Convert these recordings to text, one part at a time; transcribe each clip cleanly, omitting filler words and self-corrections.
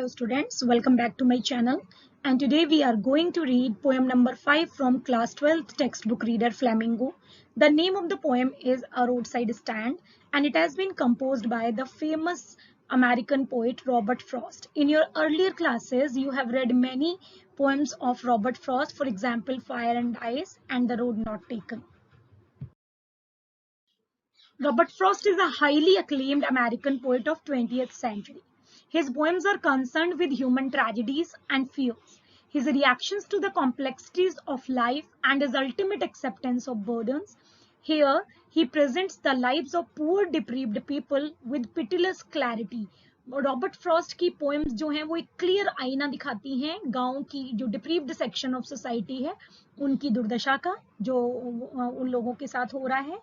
Hello students, welcome back to my channel, and today we are going to read poem number 5 from class 12th textbook reader Flamingo. The name of the poem is A Roadside Stand and it has been composed by the famous American poet Robert Frost. In your earlier classes, you have read many poems of Robert Frost, for example, Fire and Ice and The Road Not Taken. Robert Frost is a highly acclaimed American poet of 20th century. His poems are concerned with human tragedies and fears, his reactions to the complexities of life, and his ultimate acceptance of burdens. Here, he presents the lives of poor deprived people with pitiless clarity. Robert Frost की poems जो हैं वो एक clear आईना दिखाती हैं गांव की जो डिप्रीव्ड सेक्शन ऑफ सोसाइटी है उनकी दुर्दशा का जो उन लोगों के साथ हो रहा है,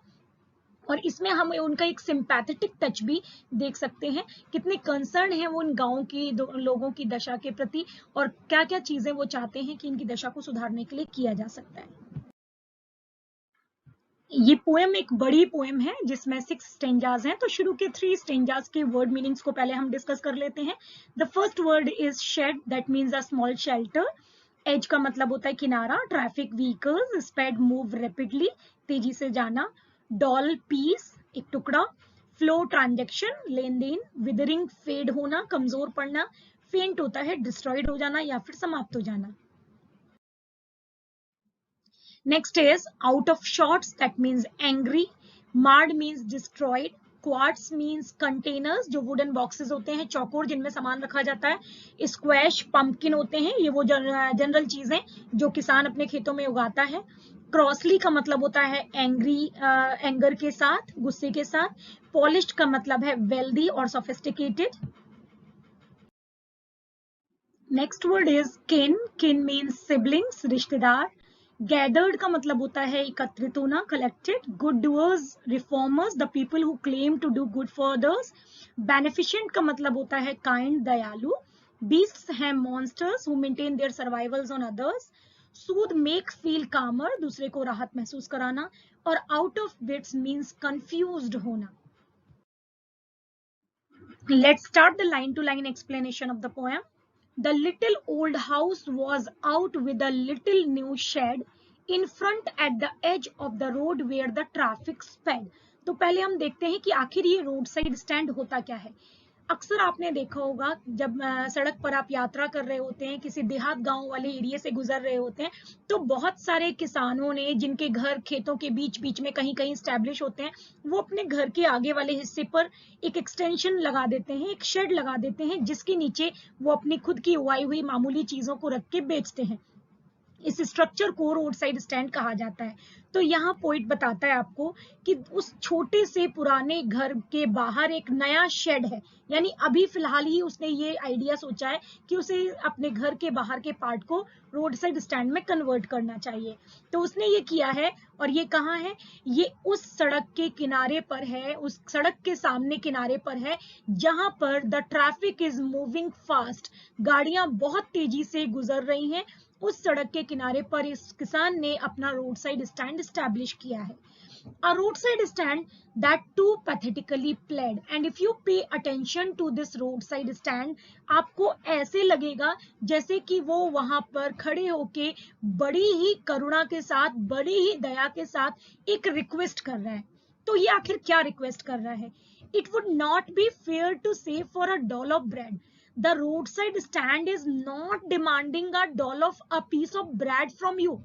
और इसमें हम उनका एक सिंपैथेटिक टच भी देख सकते हैं, कितने कंसर्न है वो उन गांव की लोगों की दशा के प्रति और क्या क्या चीजें वो चाहते हैं कि इनकी दशा को सुधारने के लिए किया जा सकता है। ये पोएम एक बड़ी पोएम है जिसमें 6 स्टेंजाज हैं, तो शुरू के 3 स्टेंजाज के वर्ड मीनिंग्स को पहले हम डिस्कस कर लेते हैं। The first word is shade, that means a small shelter. Edge का मतलब होता है किनारा। Traffic vehicles, speed move rapidly, तेजी से जाना। डॉल पीस, एक टुकड़ा। फ्लो ट्रांजैक्शन, लेन देन। विदरिंग, फेड होना, कमजोर पड़ना। फेंट होता है डिस्ट्रॉयड हो जाना या फिर समाप्त हो जाना। Next is out of sorts, that means angry. Marred means destroyed. Quarts means containers, जो वुडन बॉक्सेस होते हैं चौकोर जिनमें सामान रखा जाता है। स्क्वैश, पंपकिन होते हैं, ये वो जनरल चीजें जो किसान अपने खेतों में उगाता है। क्रॉसली का मतलब होता है एंग्री, एंगर के साथ, गुस्से के साथ। पॉलिश्ड का मतलब है वेल्दी और सोफिस्टिकेटेड। नेक्स्ट वर्ड इज किन। किन मीन्स सिबलिंग्स, रिश्तेदार। गैदर्ड का मतलब होता है एकत्रित होना, collected. Good doers, reformers, the people who claim to do good for others. Beneficent का मतलब होता है काइंड, दयालु। बीस्ट्स हैं monsters who maintain their survivals on others. Soothe, make feel calmer, दूसरे को राहत महसूस कराना। और out of wits means confused होना। Let's start the line to line explanation of the poem. The little old house was out with a little new shed in front at the edge of the road where the traffic sped. तो पहले हम देखते हैं कि आखिर ये road side stand होता क्या है। अक्सर आपने देखा होगा जब सड़क पर आप यात्रा कर रहे होते हैं, किसी देहात गांव वाले एरिया से गुजर रहे होते हैं, तो बहुत सारे किसानों ने जिनके घर खेतों के बीच बीच में कहीं कहीं स्टैब्लिश होते हैं, वो अपने घर के आगे वाले हिस्से पर एक एक्सटेंशन लगा देते हैं, एक शेड लगा देते हैं, जिसके नीचे वो अपनी खुद की उगाई हुई मामूली चीजों को रख के बेचते हैं। इस स्ट्रक्चर को रोड साइड स्टैंड कहा जाता है। तो यहाँ पोइट बताता है आपको कि उस छोटे से पुराने घर के बाहर एक नया शेड है, यानी अभी फिलहाल ही उसने ये आइडिया सोचा है कि उसे अपने घर के बाहर के पार्ट को रोड साइड स्टैंड में कन्वर्ट करना चाहिए। तो उसने ये किया है, और ये कहाँ है, ये उस सड़क के किनारे पर है, उस सड़क के सामने किनारे पर है जहां पर the traffic is moving fast, गाड़ियां बहुत तेजी से गुजर रही हैं। उस सड़क के किनारे पर इस किसान ने अपना रोड साइड स्टैंड स्टैब्लिश किया है। A roadside stand that too pathetically pled, and if you pay attention to this roadside stand, आपको ऐसे लगेगा जैसे कि वो वहां पर खड़े होके बड़ी ही करुणा के साथ, बड़ी ही दया के साथ एक रिक्वेस्ट कर रहा है। तो ये आखिर क्या रिक्वेस्ट कर रहा है? It would not be fair to say for a doll of bread. The roadside stand is not demanding a doll of a piece of bread from you.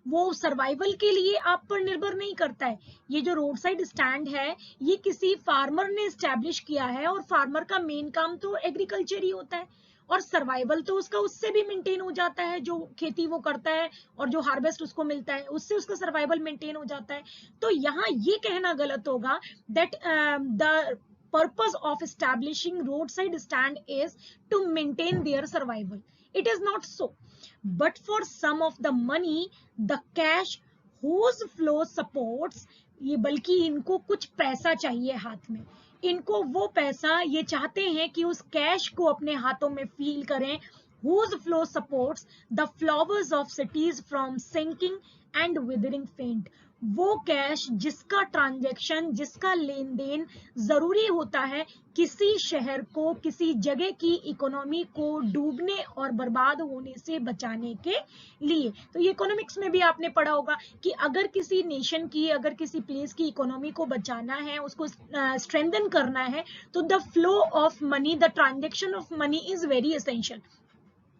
वो सर्वाइवल के लिए आप पर निर्भर नहीं करता है। ये जो रोड साइड स्टैंड है, ये किसी फार्मर ने स्टैब्लिश किया है, और फार्मर का मेन काम तो एग्रीकल्चर ही होता है, और सर्वाइवल तो उसका उससे भी मेंटेन हो जाता है, जो खेती वो करता है और जो हार्वेस्ट उसको मिलता है उससे उसका सर्वाइवल मेंटेन हो जाता है। तो यहाँ ये कहना गलत होगा that the purpose of establishing roadside stand is to maintain their survival. It is not so. But for some of the money, the cash whose flow supports, ये बल्कि इनको कुछ पैसा चाहिए हाथ में, इनको वो पैसा, ये चाहते हैं कि उस कैश को अपने हाथों में फील करें, whose flow supports the flowers of cities from sinking and withering faint, वो कैश जिसका ट्रांजैक्शन, जिसका लेन देन जरूरी होता है किसी शहर को, किसी जगह की इकोनॉमी को डूबने और बर्बाद होने से बचाने के लिए। तो ये इकोनॉमिक्स में भी आपने पढ़ा होगा कि अगर किसी नेशन की, अगर किसी प्लेस की इकोनॉमी को बचाना है, उसको स्ट्रेंथन करना है, तो the flow of money, the transaction of money is very essential.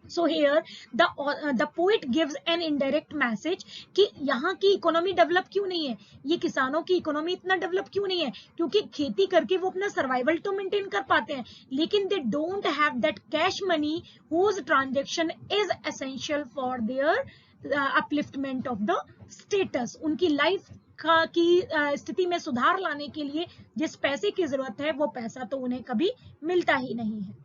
So here the poet gives an indirect message कि यहाँ की इकोनॉमी डेवलप क्यों नहीं है, ये किसानों की इकोनॉमी इतना डेवलप क्यों नहीं है, क्योंकि खेती करके वो अपना सर्वाइवल तो मेंटेन कर पाते हैं, लेकिन they don't have that cash money whose transaction is essential for their upliftment of the status। उनकी लाइफ की स्थिति में सुधार लाने के लिए जिस पैसे की जरूरत है वो पैसा तो उन्हें कभी मिलता ही नहीं है।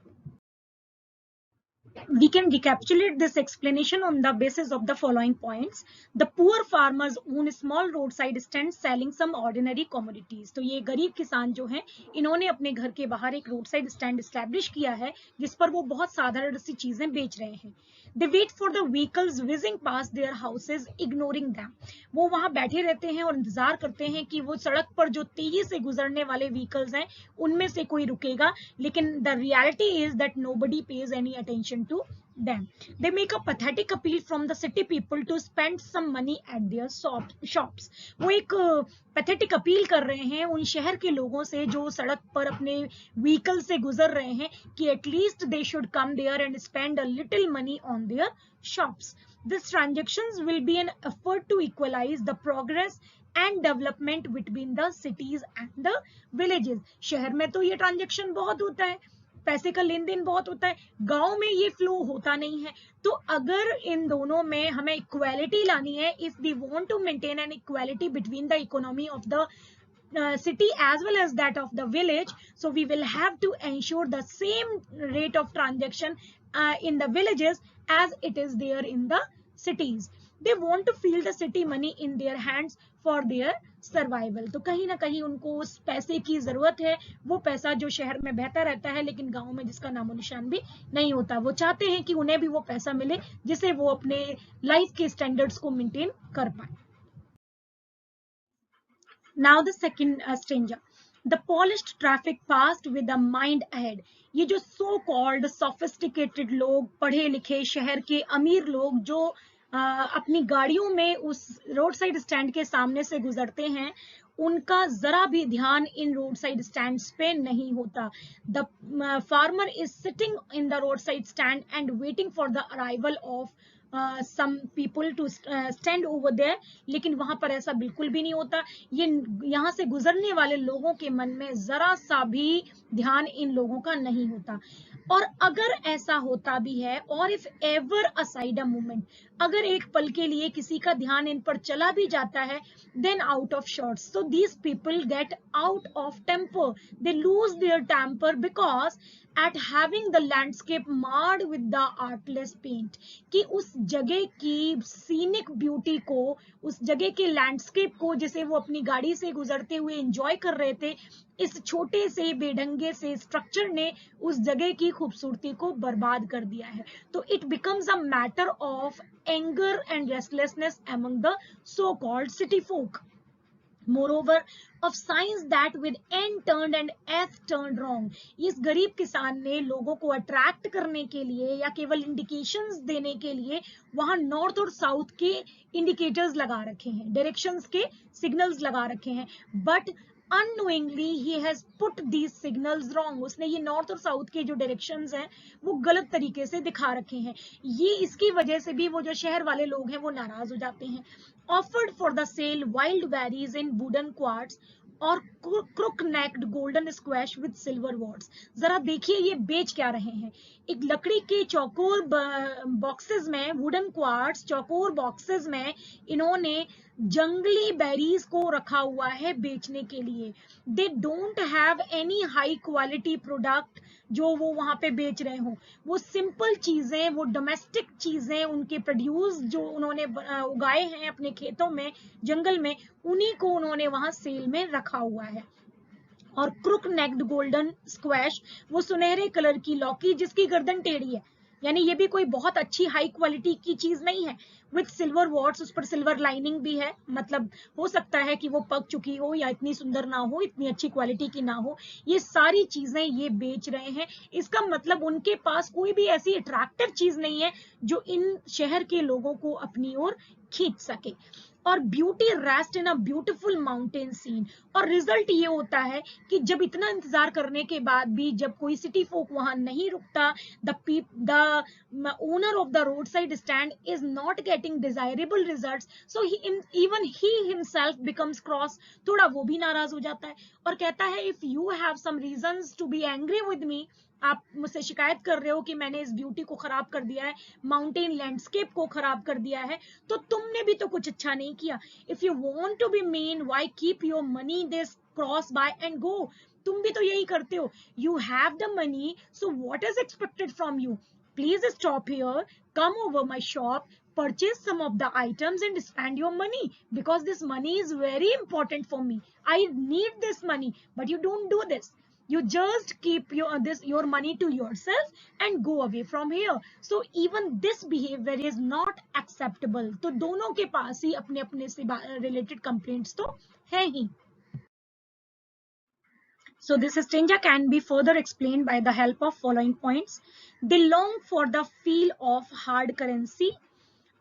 We can recapitulate this explanation on the basis of the following points. The poor farmers own small roadside stands selling some ordinary commodities। तो ये गरीब किसान जो हैं, इन्होंने अपने घर के बाहर एक रोड साइड स्टैंड एस्टैब्लिश किया है जिस पर वो बहुत साधारण सी चीजें बेच रहे हैं। They wait for the vehicles whizzing past their houses, ignoring them। वो वहां बैठे रहते हैं और इंतजार करते हैं कि वो सड़क पर जो तेजी से गुजरने वाले व्हीकल्स हैं उनमें से कोई रुकेगा, लेकिन the reality is that nobody pays any attention to them। They make a pathetic appeal from the city people to spend some money at their shops। वो एक पैथेटिक अपील कर रहे हैं उन शहर के लोगों से जो सड़क पर अपने व्हीकल से गुजर रहे हैं कि at least they should come there and spend a little money on their shops. These transactions will be an effort to equalize the progress and development between the cities and the villages। शहर में तो ये transaction बहुत होता है, पैसे का लेन then बहुत होता है, गांव में ये फ्लो होता नहीं है। तो अगर इन दोनों में हमें इक्वालिटी लानी है, if we want to maintain an equality between the economy of the city as well as that of the village, so we will have to ensure the same rate of transaction in the villages as it is there in the cities। They want to feel the city money in their hands for their survival. तो कहीं ना कहीं उनको उस पैसे की जरूरत है, वो पैसा जो शहर में बहता रहता है लेकिन गांव में जिसका नामो निशान भी नहीं होता। वो चाहते हैं कि उन्हें भी वो पैसा मिले जिसे वो अपने लाइफ के स्टैंडर्ड्स को मेंटेन कर पाए। Now the second stranger, the polished traffic passed with a mind ahead। ये जो so called sophisticated लोग, पढ़े लिखे शहर के अमीर लोग जो अपनी गाड़ियों में उस रोड साइड स्टैंड के सामने से गुजरते हैं, उनका जरा भी ध्यान इन रोड साइड स्टैंड्स पे नहीं होता। The farmer is sitting in the road side stand and waiting for the arrival of some people to stand over there। लेकिन वहां पर ऐसा बिल्कुल भी नहीं होता। ये यहाँ से गुजरने वाले लोगों के मन में जरा सा भी ध्यान इन लोगों का नहीं होता। और अगर ऐसा होता भी है, और if ever aside a moment, अगर एक पल के लिए किसी का ध्यान इन पर चला भी जाता है, then out of shots। So these people get out of temper, they lose their temper because at having the landscape marred with the artless paint। कि उस जगह की सीनिक ब्यूटी को, उस जगह के लैंडस्केप को जिसे वो अपनी गाड़ी से गुजरते हुए एंजॉय कर रहे थे, इस छोटे से बेढंगे से स्ट्रक्चर ने उस जगह की खूबसूरती को बर्बाद कर दिया है। तो it becomes a matter of anger and restlessness among the so called city folk। Moreover, of signs that with N turned and S turned wrong। इस गरीब किसान ने लोगों को अट्रैक्ट करने के लिए या केवल इंडिकेशंस देने के लिए वहां नॉर्थ और साउथ के इंडिकेटर्स लगा रखे हैं, डायरेक्शंस के सिग्नल्स लगा रखे हैं, but unknowingly he has put these signals wrong। उसने ये नॉर्थ और साउथ के जो डायरेक्शंस हैं वो गलत तरीके से दिखा रखे हैं। ये इसकी वजह से भी वो जो शहर वाले लोग हैं वो नाराज हो जाते हैं। Offered for the sale wild berries in wooden quarts और crook necked golden squash with silver warts। जरा देखिए ये बेच क्या रहे हैं। एक लकड़ी के चौकोर बॉक्सेस में, वुडन क्वार्ट्स चौकोर बॉक्सेस में इन्होंने जंगली बेरीज को रखा हुआ है बेचने के लिए। They don't have any high quality product जो वो वहां पे बेच रहे हो। वो सिंपल चीजें, वो डोमेस्टिक चीजें, उनके प्रोड्यूस जो उन्होंने उगाए हैं अपने खेतों में, जंगल में, उन्हीं को उन्होंने वहां सेल में रखा हुआ है। और क्रुक नेक्ड गोल्डन स्क्वैश, वो सुनहरे कलर की लौकी जिसकी गर्दन टेढ़ी है, यानी ये भी कोई बहुत अच्छी हाई क्वालिटी की चीज नहीं है। विथ सिल्वर वॉट्स, उस पर सिल्वर लाइनिंग भी है, मतलब हो सकता है कि वो पक चुकी हो या इतनी सुंदर ना हो, इतनी अच्छी क्वालिटी की ना हो। ये सारी चीजें ये बेच रहे हैं। इसका मतलब उनके पास कोई भी ऐसी अट्रैक्टिव चीज नहीं है जो इन शहर के लोगों को अपनी ओर खींच सके। और beauty rest in a beautiful mountain scene. और रिजल्ट ये होता है कि जब इतना इंतजार करने के बाद भी जब कोई सिटी फोक वहां नहीं रुकता, the owner of the roadside stand is not getting desirable results, so even he himself becomes cross। थोड़ा वो भी नाराज हो जाता है और कहता है if you have some reasons to be angry with me, आप मुझसे शिकायत कर रहे हो कि मैंने इस ब्यूटी को खराब कर दिया है, माउंटेन लैंडस्केप को खराब कर दिया है, तो तुमने भी तो कुछ अच्छा नहीं किया। If you want to be mean, why keep your money this cross by and go. तुम भी तो यही करते हो। You have the money, so what is expected from you? Please stop here, come over my shop, purchase some of the items and spend your money, because this money is very important for me. I need this money, but you don't do this. You just keep your money to yourself and go away from here. So even this behavior is not acceptable. तो दोनों के पास ही अपने अपने से related complaints तो है ही। So this stanza can be further explained by the help of following points. They long for the feel of hard currency,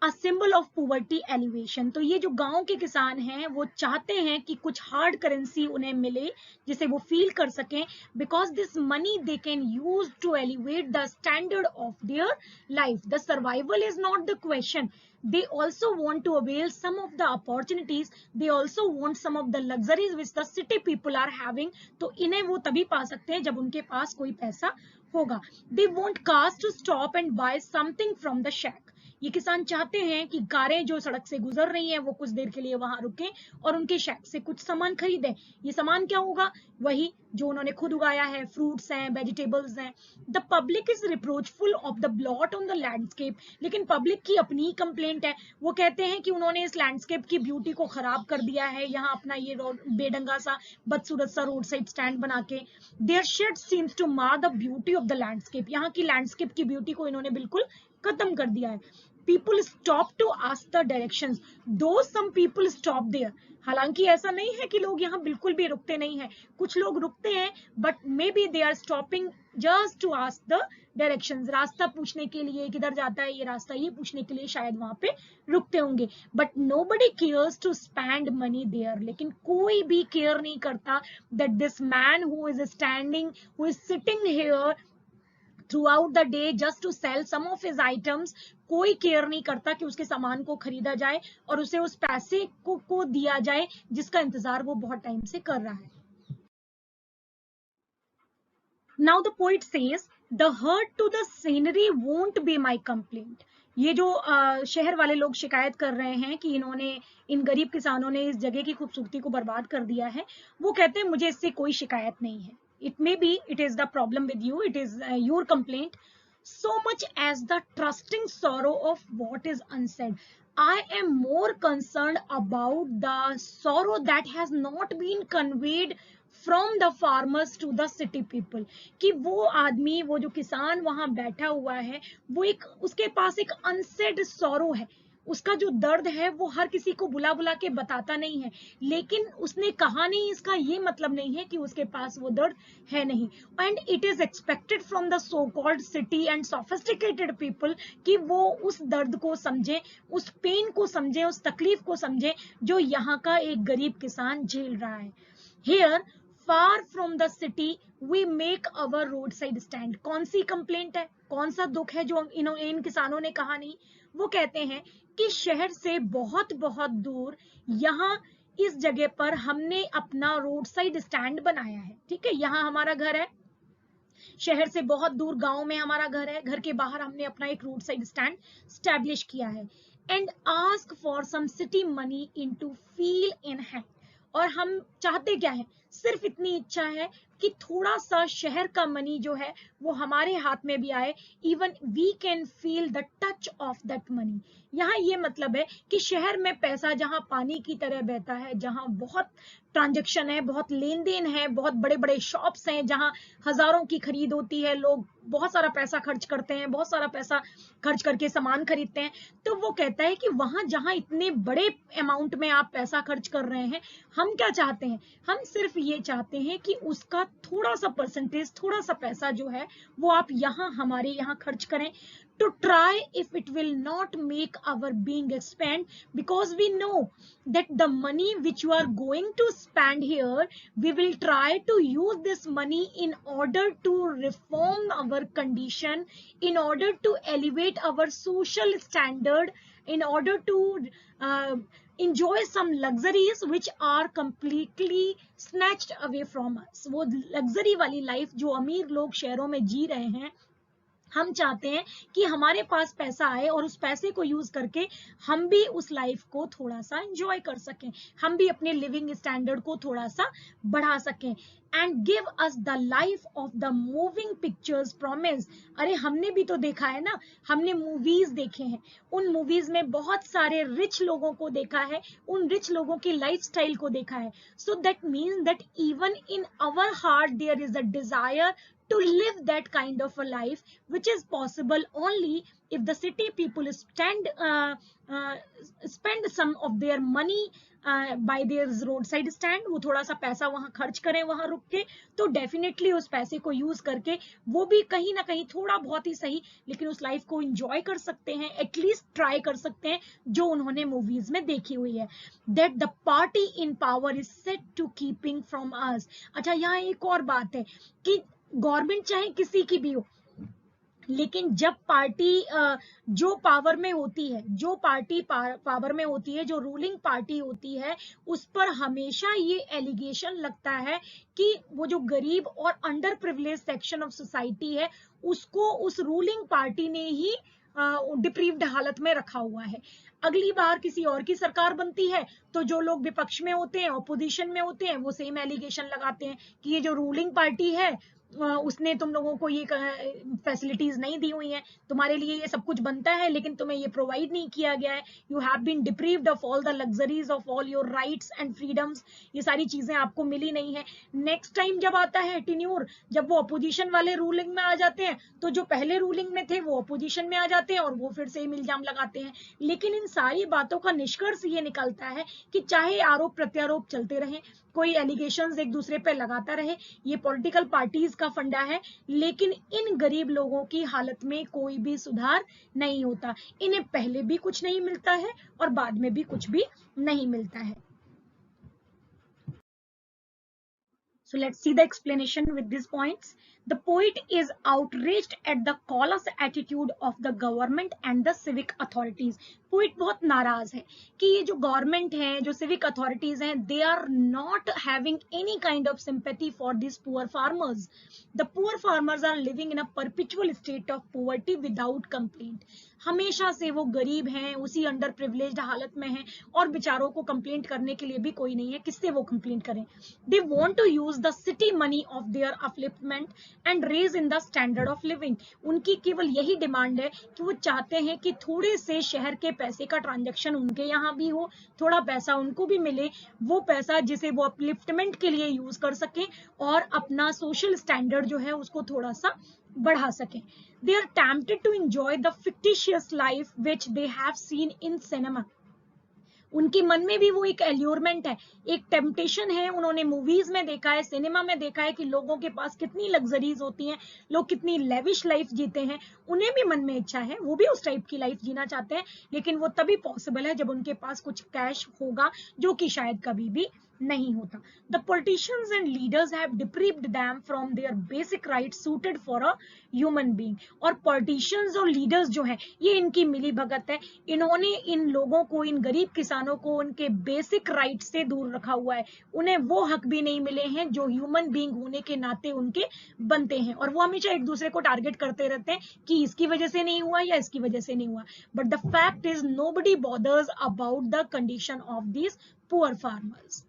a symbol of poverty elevation। तो ये जो गांव के किसान हैं वो चाहते हैं कि कुछ हार्ड करेंसी उन्हें मिले जिसे वो फील कर सकें, because this money they can use to elevate the standard of their life. The survival is not the question, they also want to avail some of the opportunities, they also want some of the luxuries which the city people are having। तो इन्हें वो तभी पा सकते हैं जब उनके पास कोई पैसा होगा। they want cars to stop and buy something from the shack। ये किसान चाहते हैं कि कारें जो सड़क से गुजर रही हैं वो कुछ देर के लिए वहां रुकें और उनके शैक से कुछ सामान खरीदें। ये सामान क्या होगा? वही जो उन्होंने खुद उगाया है, फ्रूट्स हैं, वेजिटेबल्स हैं। The public is reproachful of the blot on the landscape. लेकिन पब्लिक की अपनी ही कंप्लेंट है। वो कहते हैं कि उन्होंने इस लैंडस्केप की ब्यूटी को खराब कर दिया है, यहाँ अपना ये बेढंगा सा बदसूरत सा रोड साइड स्टैंड बना के। देयर शेड सीम्स टू मार the beauty of the landscape. यहाँ की लैंडस्केप की ब्यूटी को इन्होंने बिल्कुल खत्म कर दिया है। People stop to ask the directions, though some people stop there। हालांकि ऐसा नहीं है कि लोग यहाँ बिल्कुल भी रुकते नहीं हैं, कुछ लोग रुकते हैं, but maybe they are stopping just to ask the directions। रास्ता पूछने के लिए, किधर जाता है ये रास्ता, ये पूछने के लिए शायद वहां पे रुकते होंगे। But nobody cares to spend money there। लेकिन कोई भी केयर नहीं करता that this man who is standing, who is sitting here throughout the day just to sell some of his items, कोई केयर नहीं करता कि उसके सामान को खरीदा जाए और उसे उस पैसे को दिया जाए जिसका इंतजार वो बहुत टाइम से कर रहा है। Now the poet says, the hurt to the scenery won't be my complaint। ये जो शहर वाले लोग शिकायत कर रहे हैं कि इन्होंने, इन गरीब किसानों ने इस जगह की खूबसूरती को बर्बाद कर दिया है, वो कहते हैं मुझे इससे कोई शिकायत नहीं है। It may be it is the problem with you, it is your complaint, so much as the trusting sorrow of what is unsaid। I am more concerned about the sorrow that has not been conveyed from the farmers to the city people। कि वो आदमी, वो जो किसान वहां बैठा हुआ है, वो एक, उसके पास एक अनसेड सॉरो है, उसका जो दर्द है वो हर किसी को बुला बुला के बताता नहीं है, लेकिन उसने कहा नहीं, इसका ये मतलब नहीं है कि उसके पास वो दर्द है नहीं। And it is expected from the so called city and sophisticated people कि वो उस दर्द को समझे, उस पेन को समझे, उस तकलीफ को समझे जो यहाँ का एक गरीब किसान झेल रहा है। Here far from the city we make our road side stand. कौन सी कंप्लेंट है, कौन सा दुख है जो इन किसानों ने कहा नहीं? वो कहते हैं कि शहर से बहुत बहुत दूर यहाँ इस जगह पर हमने अपना रोड साइड स्टैंड बनाया है। ठीक है, यहाँ हमारा घर है, शहर से बहुत दूर गांव में हमारा घर है, घर के बाहर हमने अपना एक रोड साइड स्टैंड स्टैब्लिश किया है। And ask for some city money into feel in hand. और हम चाहते क्या है? सिर्फ इतनी इच्छा है कि थोड़ा सा शहर का मनी जो है वो हमारे हाथ में भी आए, even we can feel the touch of that money. यहाँ ये मतलब है कि शहर में पैसा जहाँ पानी की तरह बहता है, जहाँ बहुत ट्रांजैक्शन है, बहुत लेन देन है, बहुत बड़े बड़े शॉप्स हैं जहां हजारों की खरीद होती है, लोग बहुत सारा पैसा खर्च करते हैं, बहुत सारा पैसा खर्च करके सामान खरीदते हैं। तो वो कहता है कि वहां जहां इतने बड़े अमाउंट में आप पैसा खर्च कर रहे हैं, हम क्या चाहते हैं, हम सिर्फ ये चाहते हैं कि उसका थोड़ा सा परसेंटेज, थोड़ा सा पैसा जो है वो आप यहाँ हमारे यहाँ खर्च करें, to try if it will not make our being expand, because we know that the money which you are going to spend here, we will try to use this money in order to reform our condition, in order to elevate our social standard, in order to enjoy some luxuries which are completely snatched away from us। वो luxury वाली life जो अमीर लोग शहरों में जी रहे हैं, हम चाहते हैं कि हमारे पास पैसा आए और उस पैसे को यूज करके हम भी उस लाइफ को थोड़ा सा एंजॉय कर सकें, हम भी अपने लिविंग स्टैंडर्ड को थोड़ा सा बढ़ा सकें। And give us the life of the moving pictures promise. अरे हमने भी तो देखा है ना, हमने मूवीज देखे हैं, उन मूवीज में बहुत सारे रिच लोगों को देखा है, उन रिच लोगों की लाइफस्टाइल को देखा है। So that means that even in our heart there is a desire to live that kind of a life, which is possible only if the city people spend some of their money by their roadside stand। वो थोड़ा सा पैसा वहां खर्च करें वहां रुक के, तो डेफिनेटली उस पैसे को यूज करके वो भी कहीं ना कहीं थोड़ा बहुत ही सही, लेकिन उस लाइफ को एंजॉय कर सकते हैं, एटलीस्ट ट्राई कर सकते हैं जो उन्होंने मूवीज में देखी हुई है। That the party in power is set to keeping from us. अच्छा, यहाँ एक और बात है कि गवर्नमेंट चाहे किसी की भी हो, लेकिन जब पार्टी जो पावर में होती है, जो पार्टी पावर में होती है, जो रूलिंग पार्टी होती है, उस पर हमेशा ये एलिगेशन लगता है कि वो जो गरीब और under privilege section of society है, उसको उस रूलिंग पार्टी ने ही डिप्रीव्ड हालत में रखा हुआ है। अगली बार किसी और की सरकार बनती है तो जो लोग विपक्ष में होते हैं, ऑपोजिशन में होते हैं, वो सेम एलिगेशन लगाते हैं कि ये जो रूलिंग पार्टी है उसने तुम लोगों को ये फैसिलिटीज नहीं दी हुई हैं, तुम्हारे लिए ये सब कुछ बनता है लेकिन तुम्हें ये प्रोवाइड नहीं किया गया है, you have been deprived of all the luxuries of all your rights and freedoms, ये सारी चीजें आपको मिली नहीं है। नेक्स्ट टाइम जब आता है टेन्योर, जब वो अपोजिशन वाले रूलिंग में आ जाते हैं, तो जो पहले रूलिंग में थे वो अपोजिशन में आ जाते हैं और वो फिर सेम इल्जाम लगाते हैं। लेकिन इन सारी बातों का निष्कर्ष ये निकलता है कि चाहे आरोप प्रत्यारोप चलते रहे, कोई एलिगेशंस एक दूसरे पे लगाता रहे, ये पॉलिटिकल पार्टीज का फंडा है, लेकिन इन गरीब लोगों की हालत में कोई भी सुधार नहीं होता। इन्हें पहले भी कुछ नहीं मिलता है और बाद में भी कुछ भी नहीं मिलता है। So let's see the explanation with these points. The poet is outraged at the callous attitude of the government and the civic authorities. Poet बहुत नाराज है कि ये जो गवर्नमेंट है, जो सिविक अथॉरिटीज हैं, they are not having any kind of sympathy for this poor farmers. The poor farmers are living in a perpetual state of poverty without complaint. हमेशा से वो गरीब हैं, उसी अंडर प्रिविलेज्ड हालत में हैं और बेचारों को कंप्लेंट करने के लिए भी कोई नहीं है, किससे वो कंप्लेंट करें। They want to use the city money of their upliftment and raise in the standard of living. उनकी केवल यही डिमांड है कि वो चाहते हैं कि थोड़े से शहर के पैसे का ट्रांजैक्शन उनके यहाँ भी हो, थोड़ा पैसा उनको भी मिले, वो पैसा जिसे वो अपलिफ्टमेंट के लिए यूज कर सकें और अपना सोशल स्टैंडर्ड जो है उसको थोड़ा सा बढ़ा सकें। They are tempted to enjoy the fictitious life which they have seen in cinema. उनके मन में भी वो एक एल्योरमेंट है, एक टेम्पटेशन है, उन्होंने मूवीज में देखा है, सिनेमा में देखा है कि लोगों के पास कितनी लग्जरीज होती हैं, लोग कितनी लेविश लाइफ जीते हैं। उन्हें भी मन में इच्छा है, वो भी उस टाइप की लाइफ जीना चाहते हैं, लेकिन वो तभी पॉसिबल है जब उनके पास कुछ कैश होगा, जो कि शायद कभी भी नहीं होता। The politicians and leaders have deprived them from their basic rights suited for a human being। और politicians और leaders जो हैं, ये इनकी मिली भगत है, इन्होंने इन लोगों को, इन गरीब किसानों को उनके बेसिक राइट से दूर रखा हुआ है। उन्हें वो हक भी नहीं मिले हैं जो ह्यूमन बीइंग होने के नाते उनके बनते हैं, और वो हमेशा एक दूसरे को टारगेट करते रहते हैं कि इसकी वजह से नहीं हुआ या इसकी वजह से नहीं हुआ। But the fact is nobody bothers about the condition of these poor farmers.